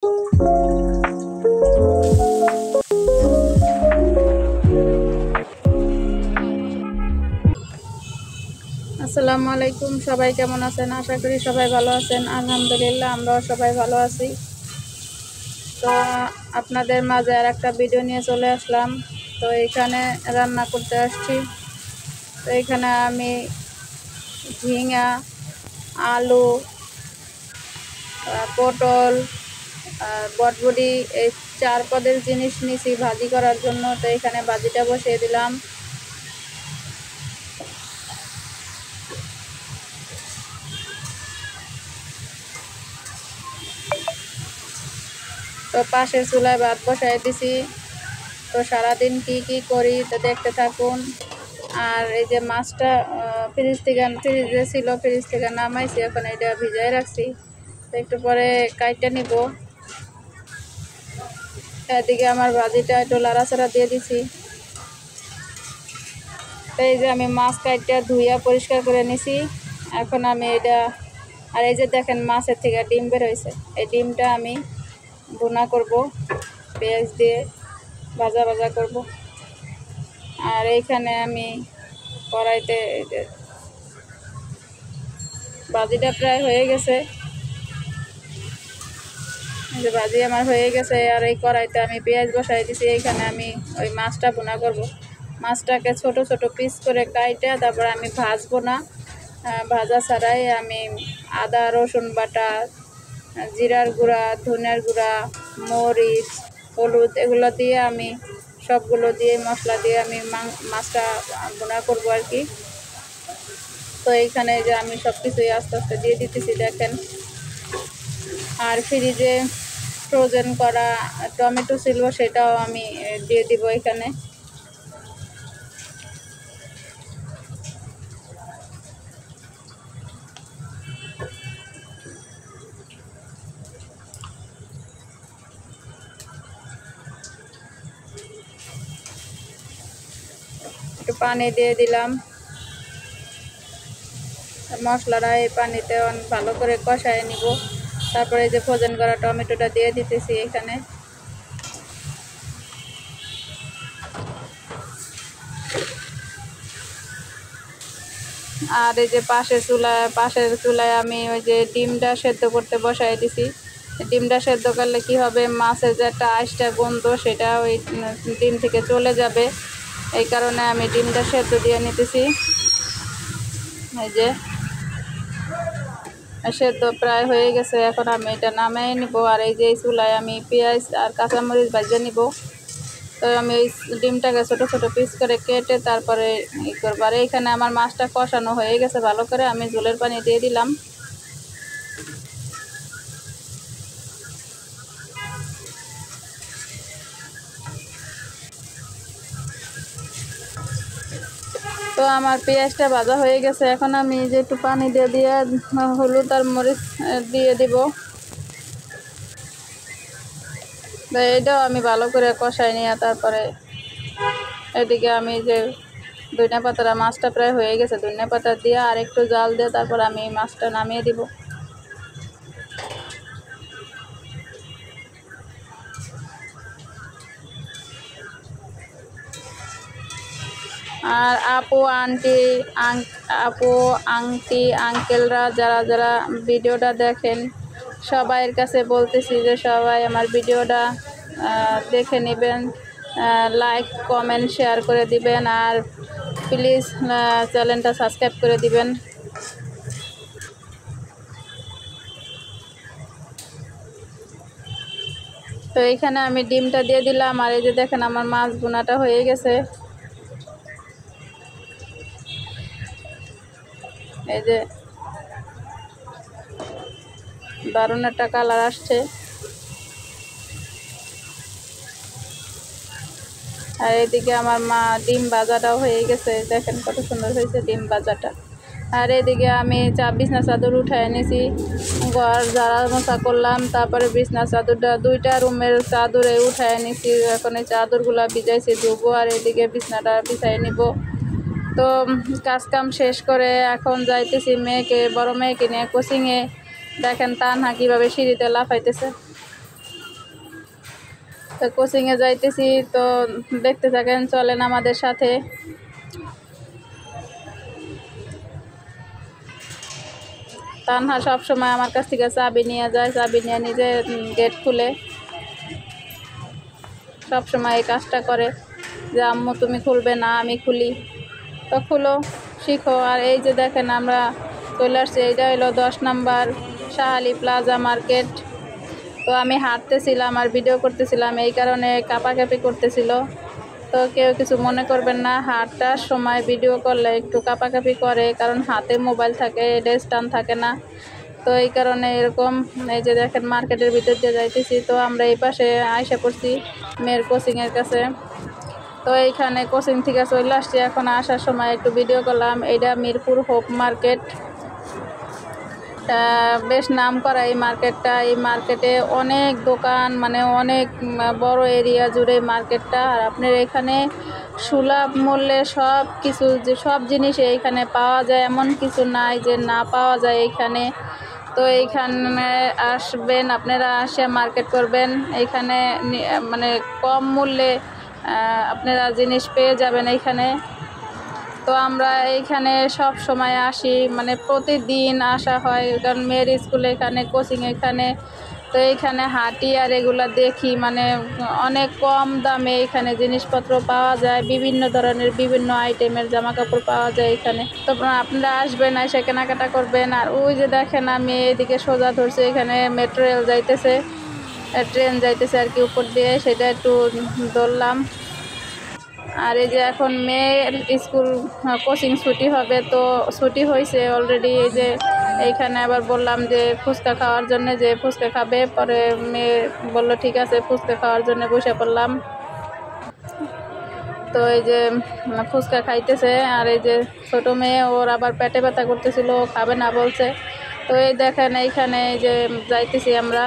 আসসালামু আলাইকুম, সবাই কেমন আছেন? আশা করি সবাই ভালো আছেন। আলহামদুলিল্লাহ, আমরাও সবাই ভালো আছি। তো আপনাদের মাঝে আর একটা ভিডিও নিয়ে চলে আসলাম। তো এখানে রান্না করতে আসছি। তো এখানে আমি ঝিঙা, আলু, পটল, বটবটি এই 4 পদের জিনিস নিয়েছি ভাজি করার জন্য। তো এখানে ভাজিটা বসিয়ে দিলাম। তো পাশের চুলায় ভাত বসাই দিছি। তো সারাদিন কি করি তো দেখতে থাকুন। আর এই যে মাছটা ফ্রিজে ছিল, ফ্রিজ থেকে নামাইছি, এখন এটা ভিজাই রাখছি। তো একটু পরে কাইটা নিব। এদিকে আমার ভাজিটা একটু লাড়াচাড়া দিয়ে দিছি। তো এই যে আমি মাছ কাইটা ধুইয়া পরিষ্কার করে নিছি। এখন আমি এটা, আর এই যে দেখেন মাছের থেকে ডিম বের হয়েছে, এই ডিমটা আমি ভুনা করব, পেঁয়াজ দিয়ে ভাজা করব। আর এইখানে আমি কড়াইতে ভাজিটা প্রায় হয়ে গেছে। এই যে ভাজি আমার হয়ে গেছে। আর এই কড়াইতে আমি পেঁয়াজ বসাই দিছি। এইখানে আমি ওই মাছটা ভুনা করব। মাছটাকে ছোট ছোট পিস করে কাইটা তারপর আমি ভাজবো না, ভাজা ছাড়াই আমি আদা রসুন বাটা, জিরার গুঁড়া, ধনিয়ার গুঁড়া, মরিচ, হলুদ এগুলো দিয়ে আমি সবগুলো দিয়ে মশলা দিয়ে আমি মাছটা ভুনা করবো আর কি। তো এইখানে যে আমি সব কিছুই আস্তে আস্তে দিয়ে দিতেছি দেখেন। আর ফ্রিজে ফ্রোজেন করা টমেটো ছিল, সেটাও আমি দিয়ে দিব এখানে। একটু পানি দিয়ে দিলাম। মশলাটা এই পানিতে ভালো করে কষায় নিব। তারপরে যে ফ্রোজেন করা টমেটোটা দিয়ে দিতেছি এখানে। আর এই যে পাশের চুলায় আমি ওই যে ডিমটা সেদ্ধ করতে বসাই দিছি। ডিমটা সেদ্ধ করলে কি হবে, মাছের যে একটা আঁশটা গন্ধ সেটা ওই ডিম থেকে চলে যাবে। এই কারণে আমি ডিমটা সেদ্ধ দিয়ে নিতেছি। এই যে সেদ্ধ প্রায় হয়ে গেছে, এখন আমি এটা নামিয়ে নিব। আর এই যে চুলায় আমি পেঁয়াজ আর কাঁচামরিচ ভেজে নিব। তো আমি ওই ডিমটাকে ছোট ছোট পিস করে কেটে তারপরে ই করবো। আর এইখানে আমার মাছটা কষানো হয়ে গেছে ভালো করে, আমি ঝোলের পানি দিয়ে দিলাম। তো আমার পেঁয়াজটা ভাজা হয়ে গেছে, এখন আমি যে একটু পানি দিয়ে হলুদ আর মরিচ দিয়ে দিব। তো এটাও আমি ভালো করে কষাই নিয়ে তারপরে এদিকে আমি যে ধনিয়া পাতা, মাছটা প্রায় হয়ে গেছে, ধনিয়া পাতা দিয়ে আর একটু জাল দিয়ে তারপর আমি মাছটা নামিয়ে দিব। আর আপু আন্টি আঙ্কেলরা যারা যারা ভিডিওটা দেখেন, সবাইয়ের কাছে বলতেছি যে সবাই আমার ভিডিওটা দেখে নেবেন, লাইক কমেন্ট শেয়ার করে দিবেন, আর প্লিজ চ্যানেলটা সাবস্ক্রাইব করে দিবেন। তো এইখানে আমি ডিমটা দিয়ে দিলাম। আর এই যে দেখেন আমার মাছ ভুনাটা হয়ে গেছে। এই যে দারুণ একটা কালার আসছে। আর এদিকে আমার ডিম ভাজাটাও হয়ে গেছে, দেখেন কত সুন্দর হয়েছে ডিম ভাজাটা। আর এদিকে আমি বিছনা চাদর উঠায় এনেছি, ঘর ঝাড়া মোছা করলাম, তারপরে বিছনা চাদরটা 2টা রুমের চাদরে উঠায় এনেছি। এখন এই চাদরগুলো ভিজাইছি, ধুবো। আর এদিকে বিছনাটা বিছাই নিব। তো কাজ কাম শেষ করে এখন যাইতেছি বড় মেয়েকে নিয়ে কোচিংয়ে। দেখেন তানহা কীভাবে সিঁড়িতে লাফাইতেছে। তো কোচিংয়ে যাইতেছি, তো দেখতে থাকেন, চলেন আমাদের সাথে। তানহা সবসময় আমার কাছ থেকে চাবি নিয়ে যায়, চাবি নিয়ে নিজে গেট খুলে, সবসময় এই কাজটা করে যে আম্মু তুমি খুলবে না, আমি খুলি। তো খুলো, শিখো। আর এই যে দেখেন আমরা চলে আসছি, এইটা হলো 10 নম্বর শাহালি প্লাজা মার্কেট। তো আমি হাঁটতেছিলাম আর ভিডিও করতেছিলাম, এই কারণে কাঁপাকাঁপি করতেছিল। তো কেউ কিছু মনে করবেন না, হাঁটার সময় ভিডিও করলে একটু কাঁপাকাঁপি করে, কারণ হাতে মোবাইল থাকে, এটা স্ট্যান্ড থাকে না। তো এই কারণে এরকম। এই যে দেখেন মার্কেটের ভিতর দিয়ে যাইতেছি। তো আমরা এই পাশে আইসা পড়ছি মেয়ের কোচিংয়ের কাছে। তো এইখানে কোচিং থেকে চলে আসছি, এখন আসার সময় একটু ভিডিও করলাম। এইটা মিরপুর হোপ মার্কেট, বেশ নাম করা এই মার্কেটটা। এই মার্কেটে অনেক দোকান, মানে অনেক বড় এরিয়া জুড়ে মার্কেটটা। আর আপনার এখানে সুলভ মূল্যে সব কিছু, যে সব জিনিস এইখানে পাওয়া যায়, এমন কিছু নাই যে না পাওয়া যায় এইখানে। তো এইখানে আসবেন আপনারা, আসে মার্কেট করবেন। এইখানে মানে কম মূল্যে আপনারা জিনিস পেয়ে যাবেন এইখানে। তো আমরা এইখানে সব সময় আসি, মানে প্রতিদিন আসা হয়, কারণ মেয়ের স্কুলে এখানে, কোচিং এখানে। তো এইখানে হাঁটি আর এগুলো দেখি, মানে অনেক কম দামে এখানে জিনিসপত্র পাওয়া যায়, বিভিন্ন ধরনের বিভিন্ন আইটেমের জামা কাপড় পাওয়া যায় এখানে। তো আপনারা আসবেন, এসে কেনাকাটা করবেন। আর ওই যে দেখেন আমি এদিকে সোজা ধরছি, এখানে মেট্রো রেল যাইতেছে, ট্রেন যাইতেছে আর কি উপর দিয়ে, সেটা একটু ধরলাম। আর এই যে এখন মেয়ের স্কুল কোচিং ছুটি হবে, তো ছুটি হয়েছে অলরেডি। এই যে এইখানে আবার বললাম যে ফুচকা খাওয়ার জন্য, যে ফুচকা খাবে। পরে মেয়ে বললো ঠিক আছে, ফুচকা খাওয়ার জন্য বসে পড়লাম। তো এই যে ফুচকা খাইতেছে। আর এই যে ছোটো মেয়ে, ওর আবার পেটে ব্যথা করতেছিল, খাবে না বলছে। তো এই দেখেন এইখানে এই যে যাইতেছি আমরা।